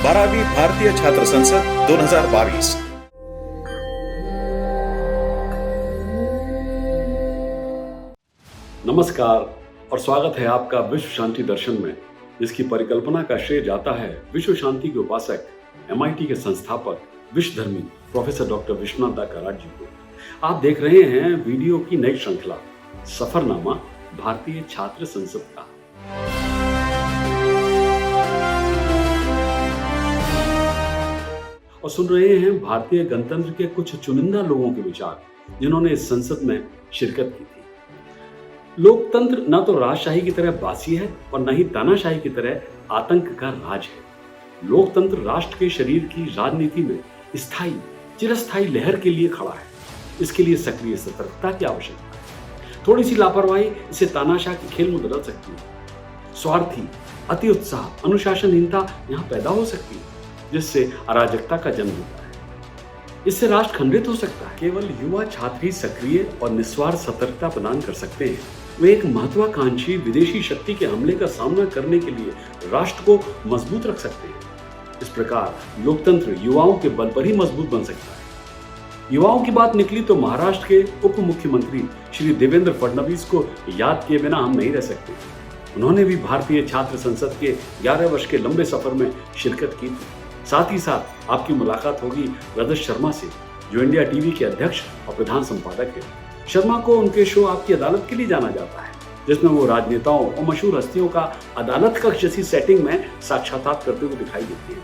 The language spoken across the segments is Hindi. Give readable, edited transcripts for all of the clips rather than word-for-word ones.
12वीं भारतीय छात्र संसद 2022। नमस्कार और स्वागत है आपका विश्व शांति दर्शन में, जिसकी परिकल्पना का श्रेय जाता है विश्व शांति के उपासक, MIT के संस्थापक, विश्वधर्मी प्रोफेसर डॉक्टर विश्वनाथ दा कराड जी को। आप देख रहे हैं वीडियो की नई श्रृंखला सफरनामा भारतीय छात्र संसद का। और सुन रहे हैं भारतीय गणतंत्र के कुछ चुनिंदा लोगों के विचार, जिन्होंने इस संसद में शिरकत की थी। लोकतंत्र न तो राजशाही की तरह बासी है और न ही तानाशाही की तरह आतंक का राज है। लोकतंत्र राष्ट्र के शरीर की राजनीति में स्थायी चिरस्थायी लहर के लिए खड़ा है। इसके लिए सक्रिय सतर्कता की आवश्यकता है। थोड़ी सी लापरवाही इसे तानाशाह के खेल में बदल सकती है। स्वार्थी, अति उत्साह, अनुशासनहीनता यहाँ पैदा हो सकती है, जिससे अराजकता का जन्म होता है। इससे राष्ट्र खंडित हो सकता है। केवल युवा छात्र ही सक्रिय और निस्वार्थ सतर्कता प्रदान कर सकते हैं। वे एक महत्वाकांक्षी विदेशी शक्ति के हमले का सामना करने के लिए राष्ट्र को मजबूत रख सकते हैं। इस प्रकार लोकतंत्र युवाओं के बल पर ही मजबूत बन सकता है। युवाओं की बात निकली तो महाराष्ट्र के उप मुख्यमंत्री श्री देवेंद्र फडणवीस को याद किए बिना हम नहीं रह सकते। उन्होंने भी भारतीय छात्र संसद के 11 वर्ष के लंबे सफर में शिरकत की थी। साथ ही साथ आपकी मुलाकात होगी रजत शर्मा से, जो इंडिया टीवी के अध्यक्ष और प्रधान संपादक है। शर्मा को उनके शो आपकी अदालत के लिए जाना जाता है, जिसमें वो राजनेताओं और मशहूर हस्तियों का अदालत कक्ष जैसी सेटिंग में साक्षात्कार करते हुए दिखाई देती है।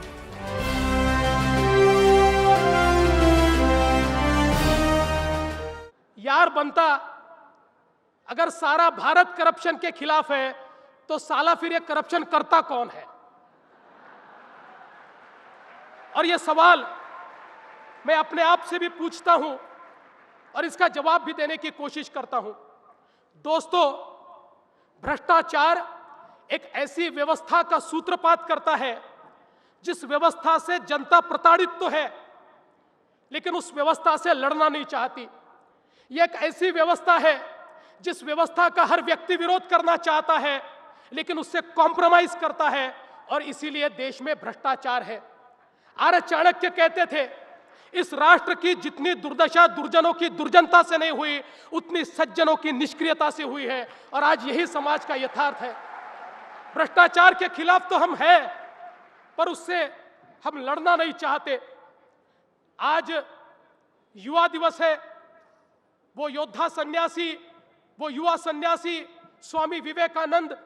यार बनता, अगर सारा भारत करप्शन के खिलाफ है तो साला फिर ये करप्शन करता कौन है? और ये सवाल मैं अपने आप से भी पूछता हूं और इसका जवाब भी देने की कोशिश करता हूं। दोस्तों, भ्रष्टाचार एक ऐसी व्यवस्था का सूत्रपात करता है जिस व्यवस्था से जनता प्रताड़ित तो है, लेकिन उस व्यवस्था से लड़ना नहीं चाहती। यह एक ऐसी व्यवस्था है जिस व्यवस्था का हर व्यक्ति विरोध करना चाहता है, लेकिन उससे कॉम्प्रोमाइज करता है, और इसीलिए देश में भ्रष्टाचार है। आर्य चाणक्य कहते थे, इस राष्ट्र की जितनी दुर्दशा दुर्जनों की दुर्जनता से नहीं हुई, उतनी सज्जनों की निष्क्रियता से हुई है। और आज यही समाज का यथार्थ है। भ्रष्टाचार के खिलाफ तो हम हैं, पर उससे हम लड़ना नहीं चाहते। आज युवा दिवस है। वो योद्धा सन्यासी, वो युवा सन्यासी स्वामी विवेकानंद,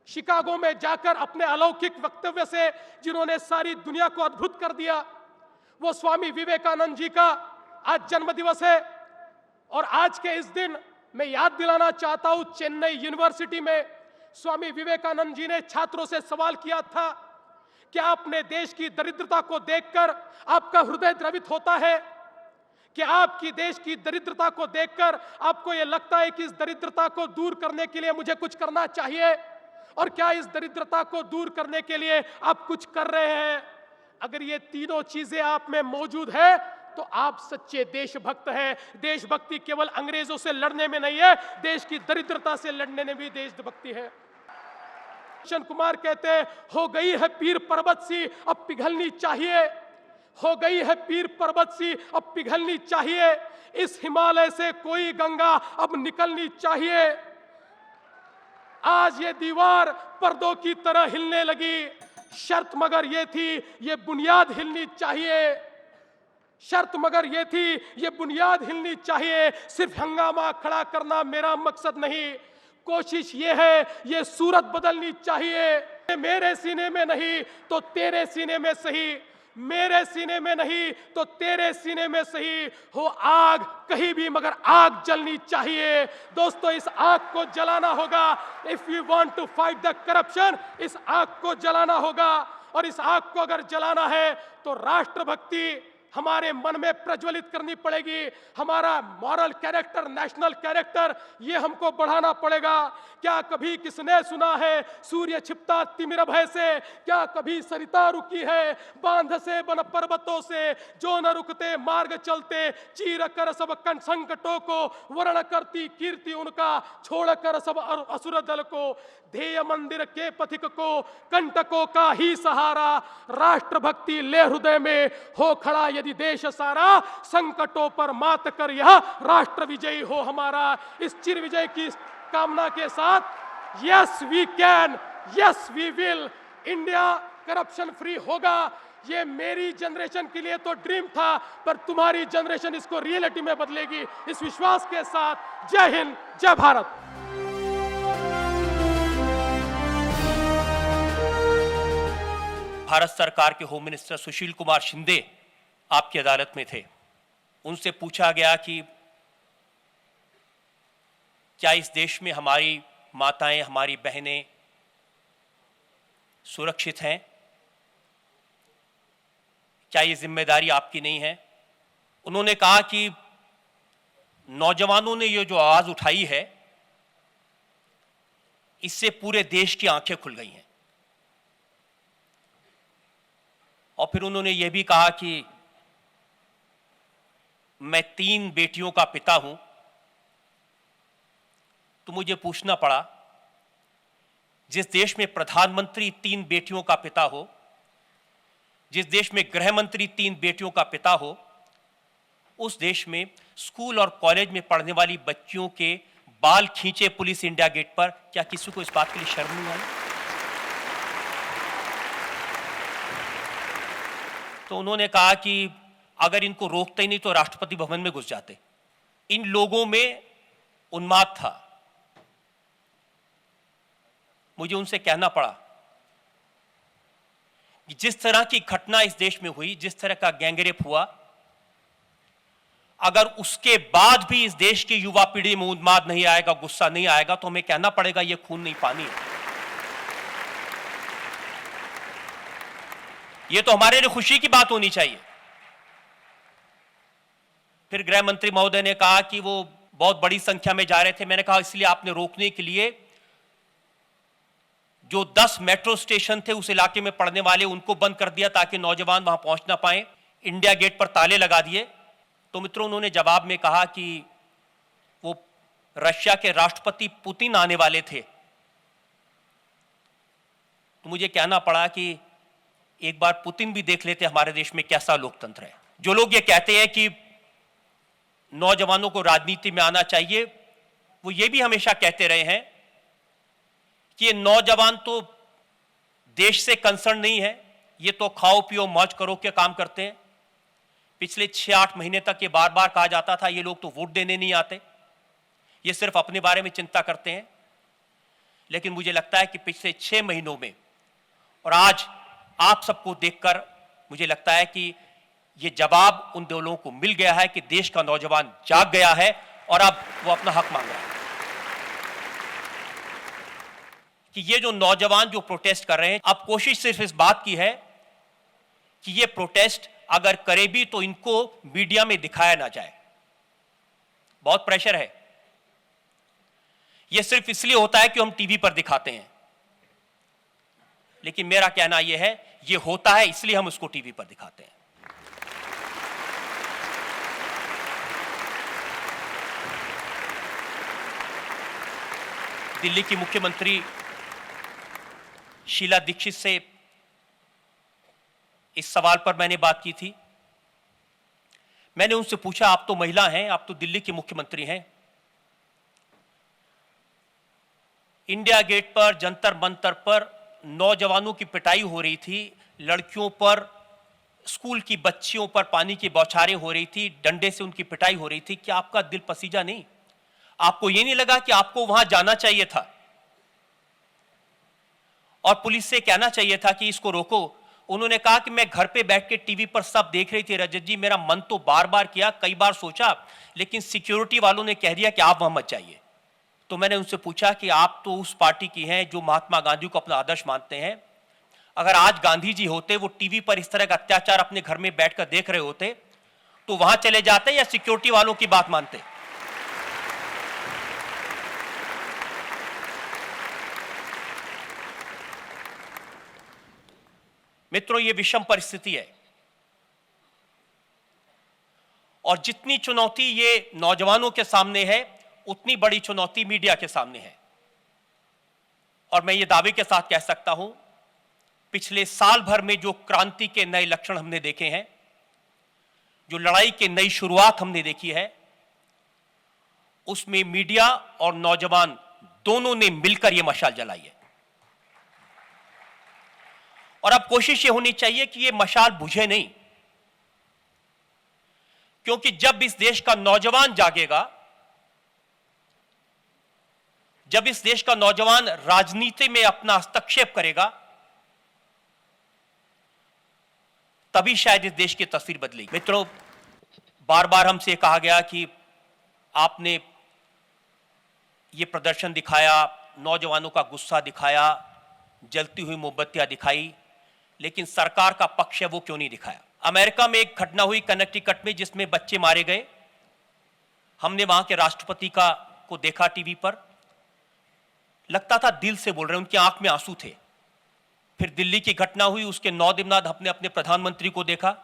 शिकागो में जाकर अपने अलौकिक वक्तव्य से जिन्होंने सारी दुनिया को अद्भुत कर दिया, वो स्वामी विवेकानंद जी का आज जन्मदिवस है। और आज के इस दिन मैं याद दिलाना चाहता हूं, चेन्नई यूनिवर्सिटी में स्वामी विवेकानंद जी ने छात्रों से सवाल किया था, क्या अपने देश की दरिद्रता को देखकर आपका हृदय द्रवित होता है? क्या आपकी देश की दरिद्रता को देखकर आपको यह लगता है कि इस दरिद्रता को दूर करने के लिए मुझे कुछ करना चाहिए? और क्या इस दरिद्रता को दूर करने के लिए आप कुछ कर रहे हैं? अगर ये तीनों चीजें आप में मौजूद है तो आप सच्चे देशभक्त हैं। देशभक्ति केवल अंग्रेजों से लड़ने में नहीं है, देश की दरिद्रता से लड़ने में भी देशभक्ति है। किशन कुमार कहते हैं, हो गई है पीर पर्वत सी अब पिघलनी चाहिए। हो गई है पीर पर्वत सी अब पिघलनी चाहिए। इस हिमालय से कोई गंगा अब निकलनी चाहिए। आज ये दीवार पर्दों की तरह हिलने लगी, शर्त मगर ये थी ये बुनियाद हिलनी चाहिए। शर्त मगर ये थी ये बुनियाद हिलनी चाहिए। सिर्फ हंगामा खड़ा करना मेरा मकसद नहीं, कोशिश ये है ये सूरत बदलनी चाहिए। मेरे सीने में नहीं तो तेरे सीने में सही, मेरे सीने में नहीं तो तेरे सीने में सही। हो आग कहीं भी मगर आग जलनी चाहिए। दोस्तों, इस आग को जलाना होगा। If you want to fight the corruption, इस आग को जलाना होगा। और इस आग को अगर जलाना है तो राष्ट्रभक्ति, हमारे मन में प्रज्वलित करनी पड़ेगी। हमारा मॉरल कैरेक्टर, नेशनल कैरेक्टर, ये हमको बढ़ाना पड़ेगा। क्या कभी किसने सुना है सूर्य छिपता तिमिर भय से? क्या कभी सरिता रुकी है बांध से बन पर्वतों से? जो न रुकते मार्ग चलते, चीर कर सब संकटों को, वर्ण करती कीर्ति उनका, छोड़ कर सब असुर दल को। ध्येय मंदिर के पथिक को, कंटकों का ही सहारा, राष्ट्रभक्ति ले हृदय में, हो खड़ा यदि देश सारा, संकटों पर मात कर यह राष्ट्र विजयी हो हमारा। इस चिर विजय की कामना के साथ, yes we can, yes we will, India corruption free होगा। ये मेरी जनरेशन के लिए तो ड्रीम था, पर तुम्हारी जनरेशन इसको रियलिटी में बदलेगी। इस विश्वास के साथ जय हिंद, जय भारत। भारत सरकार के होम मिनिस्टर सुशील कुमार शिंदे आपकी अदालत में थे। उनसे पूछा गया कि क्या इस देश में हमारी माताएं, हमारी बहनें सुरक्षित हैं? क्या ये जिम्मेदारी आपकी नहीं है? उन्होंने कहा कि नौजवानों ने ये जो आवाज उठाई है, इससे पूरे देश की आंखें खुल गई हैं। और फिर उन्होंने ये भी कहा कि मैं 3 बेटियों का पिता हूं। तो मुझे पूछना पड़ा, जिस देश में प्रधानमंत्री 3 बेटियों का पिता हो, जिस देश में गृह मंत्री 3 बेटियों का पिता हो, उस देश में स्कूल और कॉलेज में पढ़ने वाली बच्चियों के बाल खींचे पुलिस इंडिया गेट पर, क्या किसी को इस बात के लिए शर्म नहीं आई? तो उन्होंने कहा कि अगर इनको रोकते ही नहीं तो राष्ट्रपति भवन में घुस जाते। इन लोगों में उन्माद था। मुझे उनसे कहना पड़ा कि जिस तरह की घटना इस देश में हुई, जिस तरह का गैंगरेप हुआ, अगर उसके बाद भी इस देश की युवा पीढ़ी में उन्माद नहीं आएगा, गुस्सा नहीं आएगा, तो हमें कहना पड़ेगा यह खून नहीं पानी है। यह तो हमारे लिए खुशी की बात होनी चाहिए। फिर गृह मंत्री महोदय ने कहा कि वो बहुत बड़ी संख्या में जा रहे थे। मैंने कहा इसलिए आपने रोकने के लिए जो 10 मेट्रो स्टेशन थे उस इलाके में पड़ने वाले, उनको बंद कर दिया ताकि नौजवान वहां पहुंच ना पाए। इंडिया गेट पर ताले लगा दिए। तो मित्रों, उन्होंने जवाब में कहा कि वो रशिया के राष्ट्रपति पुतिन आने वाले थे। तो मुझे कहना पड़ा कि एक बार पुतिन भी देख लेते हमारे देश में कैसा लोकतंत्र है। जो लोग ये कहते हैं कि नौजवानों को राजनीति में आना चाहिए, वो ये भी हमेशा कहते रहे हैं कि ये नौजवान तो देश से कंसर्न नहीं है, ये तो खाओ पियो मौज करो के काम करते हैं। पिछले 6-8 महीने तक ये बार बार कहा जाता था ये लोग तो वोट देने नहीं आते, ये सिर्फ अपने बारे में चिंता करते हैं। लेकिन मुझे लगता है कि पिछले 6 महीनों में और आज आप सबको देखकर मुझे लगता है कि ये जवाब उन दो लोगों को मिल गया है कि देश का नौजवान जाग गया है और अब वो अपना हक मांग रहा है। कि ये जो नौजवान जो प्रोटेस्ट कर रहे हैं, अब कोशिश सिर्फ इस बात की है कि ये प्रोटेस्ट अगर करे भी तो इनको मीडिया में दिखाया ना जाए। बहुत प्रेशर है। ये सिर्फ इसलिए होता है कि हम टीवी पर दिखाते हैं, लेकिन मेरा कहना यह है ये होता है इसलिए हम उसको टीवी पर दिखाते हैं। दिल्ली की मुख्यमंत्री शीला दीक्षित से इस सवाल पर मैंने बात की थी। मैंने उनसे पूछा, आप तो महिला हैं, आप तो दिल्ली की मुख्यमंत्री हैं, इंडिया गेट पर जंतर मंतर पर नौजवानों की पिटाई हो रही थी, लड़कियों पर, स्कूल की बच्चियों पर पानी की बौछारें हो रही थी, डंडे से उनकी पिटाई हो रही थी, क्या आपका दिल पसीजा नहीं? आपको यह नहीं लगा कि आपको वहां जाना चाहिए था और पुलिस से कहना चाहिए था कि इसको रोको? उन्होंने कहा कि मैं घर पे बैठ के टीवी पर सब देख रही थी रजत जी, मेरा मन तो बार बार किया, कई बार सोचा, लेकिन सिक्योरिटी वालों ने कह दिया कि आप वहां मत जाइए। तो मैंने उनसे पूछा कि आप तो उस पार्टी की हैं जो महात्मा गांधी को अपना आदर्श मानते हैं, अगर आज गांधी जी होते, वो टीवी पर इस तरह का अत्याचार अपने घर में बैठकर देख रहे होते, तो वहां चले जाते या सिक्योरिटी वालों की बात मानते? मित्रों, ये विषम परिस्थिति है और जितनी चुनौती ये नौजवानों के सामने है, उतनी बड़ी चुनौती मीडिया के सामने है। और मैं ये दावे के साथ कह सकता हूं, पिछले साल भर में जो क्रांति के नए लक्षण हमने देखे हैं, जो लड़ाई की नई शुरुआत हमने देखी है, उसमें मीडिया और नौजवान दोनों ने मिलकर यह मशाल जलाई है। और अब कोशिश ये होनी चाहिए कि यह मशाल बुझे नहीं, क्योंकि जब इस देश का नौजवान जागेगा, जब इस देश का नौजवान राजनीति में अपना हस्तक्षेप करेगा, तभी शायद इस देश की तस्वीर बदलेगी। मित्रों, बार बार हमसे कहा गया कि आपने ये प्रदर्शन दिखाया, नौजवानों का गुस्सा दिखाया, जलती हुई मोमबत्तियां दिखाई, लेकिन सरकार का पक्ष है वो क्यों नहीं दिखाया? अमेरिका में एक घटना हुई कनेक्टिकट में, जिसमें बच्चे मारे गए। हमने वहां के राष्ट्रपति को देखा टीवी पर, लगता था दिल से बोल रहे, उनकी आंख में आंसू थे। फिर दिल्ली की घटना हुई, उसके 9 दिन बाद हमने अपने प्रधानमंत्री को देखा।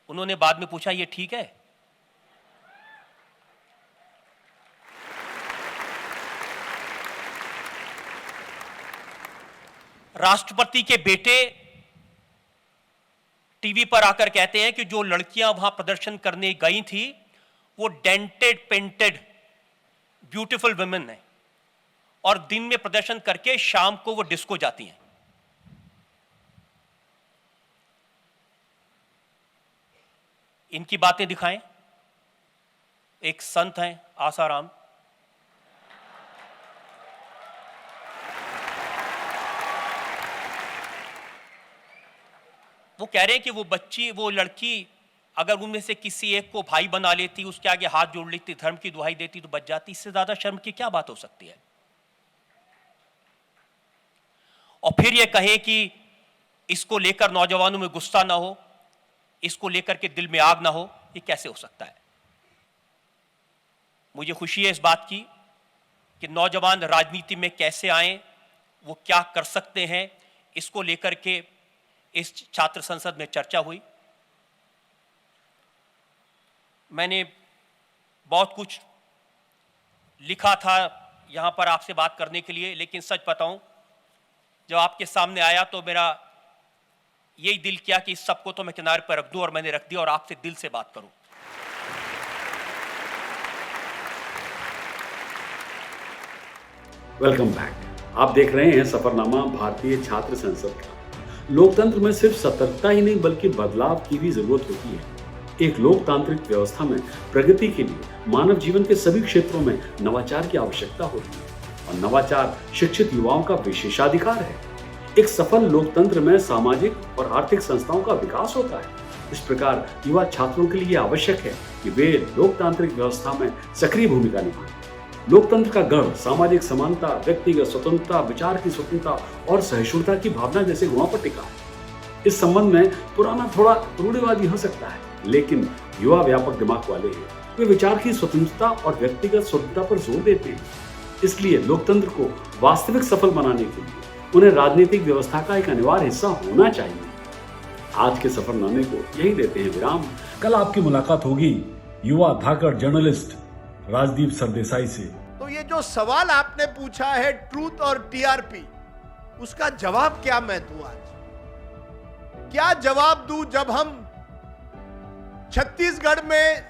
उन्होंने बाद में पूछा, ये ठीक है? राष्ट्रपति के बेटे टीवी पर आकर कहते हैं कि जो लड़कियां वहां प्रदर्शन करने गई थी, वो डेंटेड पेंटेड ब्यूटीफुल वुमेन है, और दिन में प्रदर्शन करके शाम को वो डिस्को जाती हैं। इनकी बातें दिखाएं। एक संत हैं आसाराम, वो कह रहे हैं कि वो लड़की अगर उनमें से किसी एक को भाई बना लेती, उसके आगे हाथ जोड़ लेती, धर्म की दुहाई देती, तो बच जाती। इससे ज्यादा शर्म की क्या बात हो सकती है? और फिर ये कहे कि इसको लेकर नौजवानों में गुस्सा ना हो, इसको लेकर के दिल में आग ना हो, ये कैसे हो सकता है? मुझे खुशी है इस बात की कि नौजवान राजनीति में कैसे आए, वो क्या कर सकते हैं, इसको लेकर के इस छात्र संसद में चर्चा हुई। मैंने बहुत कुछ लिखा था यहां पर आपसे बात करने के लिए, लेकिन सच बताऊं, जब आपके सामने आया तो मेरा यही दिल किया कि इस सबको तो मैं किनारे पर रख दूं, और मैंने रख दिया और आपसे दिल से बात करूं। Welcome back. आप देख रहे हैं सफरनामा भारतीय छात्र संसद का। लोकतंत्र में सिर्फ सतर्कता ही नहीं, बल्कि बदलाव की भी जरूरत होती है। एक लोकतांत्रिक व्यवस्था में प्रगति के लिए मानव जीवन के सभी क्षेत्रों में नवाचार की आवश्यकता होती है, और नवाचार शिक्षित युवाओं का विशेषाधिकार है। एक सफल लोकतंत्र में सामाजिक और आर्थिक संस्थाओं का विकास होता है। इस प्रकार युवा छात्रों के लिए आवश्यक है कि वे लोकतांत्रिक व्यवस्था में सक्रिय भूमिका निभाएं। लोकतंत्र का गढ़ सामाजिक समानता, व्यक्तिगत स्वतंत्रता, विचार की स्वतंत्रता और सहिष्णुता की भावना जैसे गुणों पर टिका है। इस संबंध में पुराना थोड़ा रूढ़िवादी हो सकता है, लेकिन युवा व्यापक दिमाग वाले हैं। वे विचार की स्वतंत्रता और व्यक्तिगत स्वतंत्रता पर जोर देते हैं। इसलिए लोकतंत्र को वास्तविक सफल बनाने के लिए उन्हें राजनीतिक व्यवस्था का एक अनिवार्य हिस्सा होना चाहिए। आज के सफरनामे को यही देते हैं विराम। कल आपकी मुलाकात होगी युवा धाकड़ जर्नलिस्ट राजदीप सरदेसाई से। तो ये जो सवाल आपने पूछा है ट्रूथ और टीआरपी, उसका जवाब क्या मैं दूं आज? क्या जवाब दूं जब हम छत्तीसगढ़ में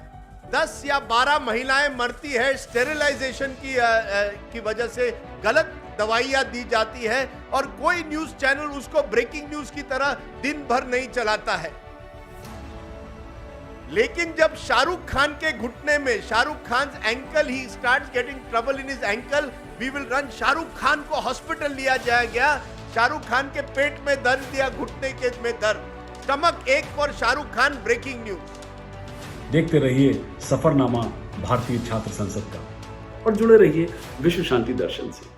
10 या 12 महिलाएं मरती है स्टेरिलाइजेशन की वजह से, गलत दवाइयां दी जाती है, और कोई न्यूज चैनल उसको ब्रेकिंग न्यूज की तरह दिन भर नहीं चलाता है। लेकिन जब शाहरुख खान के घुटने में, Shahrukh Khan ankle, he starts getting trouble in his ankle, we will run. Shahrukh Khan को हॉस्पिटल लिया गया, शाहरुख खान के पेट में दर्द दिया, घुटने के में दर्द, stomach ache for Shahrukh Khan, breaking news. देखते रहिए सफरनामा भारतीय छात्र संसद का, और जुड़े रहिए विश्व शांति दर्शन से।